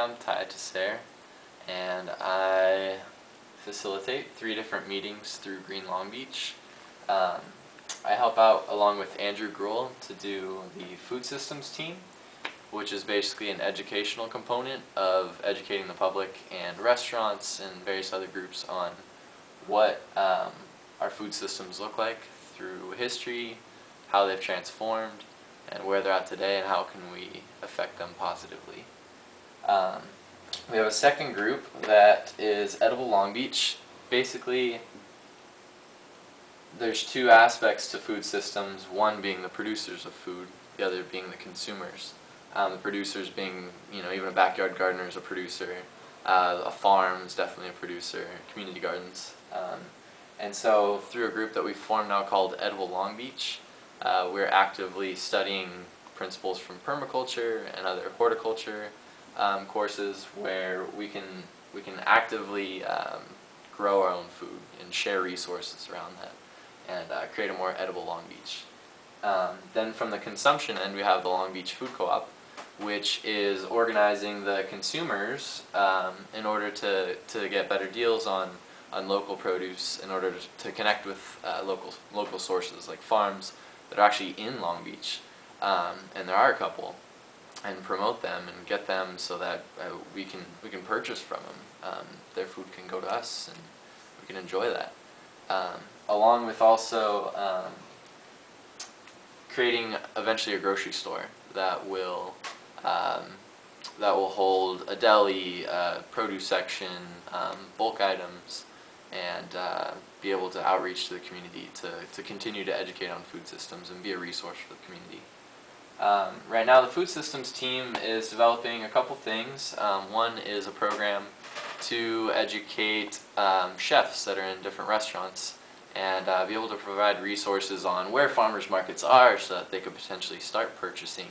I'm Teissere, and I facilitate 3 different meetings through Green Long Beach. I help out along with Andrew Gruhl to do the food systems team, which is basically an educational component of educating the public and restaurants and various other groups on what our food systems look like through history, how they've transformed, and where they're at today, and how can we affect them positively. We have a second group that is Edible Long Beach. Basically, there's 2 aspects to food systems, one being the producers of food, the other being the consumers. The producers being, even a backyard gardener is a producer, a farm is definitely a producer, community gardens. And so through a group that we've formed now called Edible Long Beach, we're actively studying principles from permaculture and other horticulture courses where we can actively grow our own food and share resources around that and create a more edible Long Beach. Then from the consumption end, we have the Long Beach Food Co-op, which is organizing the consumers in order to get better deals on local produce, in order to connect with local sources like farms that are actually in Long Beach, and there are a couple, and promote them and get them so that we can purchase from them. Their food can go to us and we can enjoy that. Along with also creating eventually a grocery store that will hold a deli, produce section, bulk items, and be able to outreach to the community to continue to educate on food systems and be a resource for the community. Right now the food systems team is developing a couple things. One is a program to educate chefs that are in different restaurants and be able to provide resources on where farmers markets are so that they could potentially start purchasing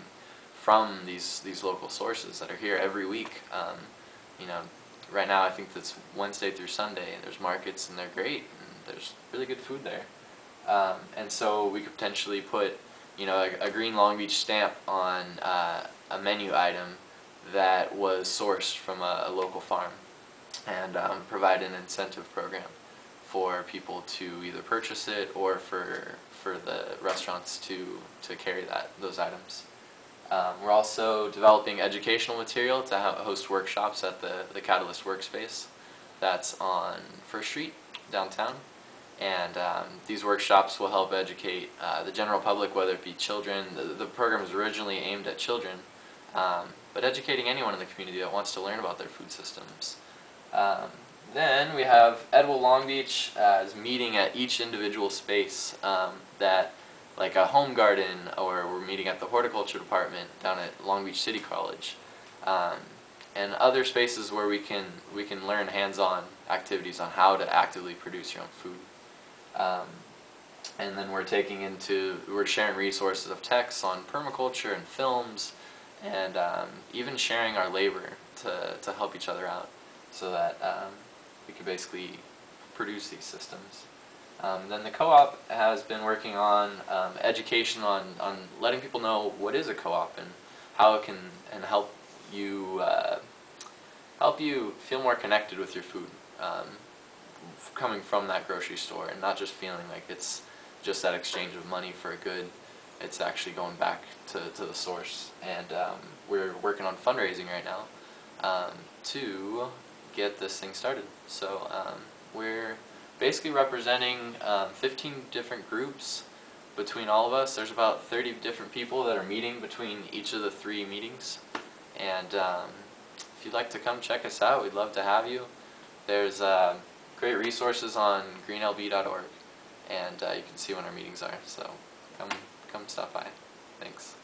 from these local sources that are here every week. Right now I think that's Wednesday through Sunday, and there's markets and they're great and there's really good food there. And so we could potentially put a Green Long Beach stamp on a menu item that was sourced from a local farm, and provide an incentive program for people to either purchase it or for the restaurants to carry those items. We're also developing educational material to host workshops at the Catalyst Workspace that's on First Street downtown. And these workshops will help educate the general public, whether it be children. The program is originally aimed at children, but educating anyone in the community that wants to learn about their food systems. Then we have Edible Long Beach is meeting at each individual space that, like a home garden, or we're meeting at the horticulture department down at Long Beach City College, and other spaces where we can learn hands-on activities on how to actively produce your own food. And then we're sharing resources of texts on permaculture and films, and even sharing our labor to help each other out so that we can basically produce these systems. Then the co-op has been working on education on letting people know what is a co-op and how it can help you feel more connected with your food, coming from that grocery store, and not just feeling like it's just that exchange of money for a good. It's actually going back to the source. And we're working on fundraising right now to get this thing started. So we're basically representing 15 different groups between all of us. There's about 30 different people that are meeting between each of the 3 meetings. And if you'd like to come check us out, we'd love to have you. There's great resources on greenlb.org, and you can see when our meetings are. So come stop by. Thanks.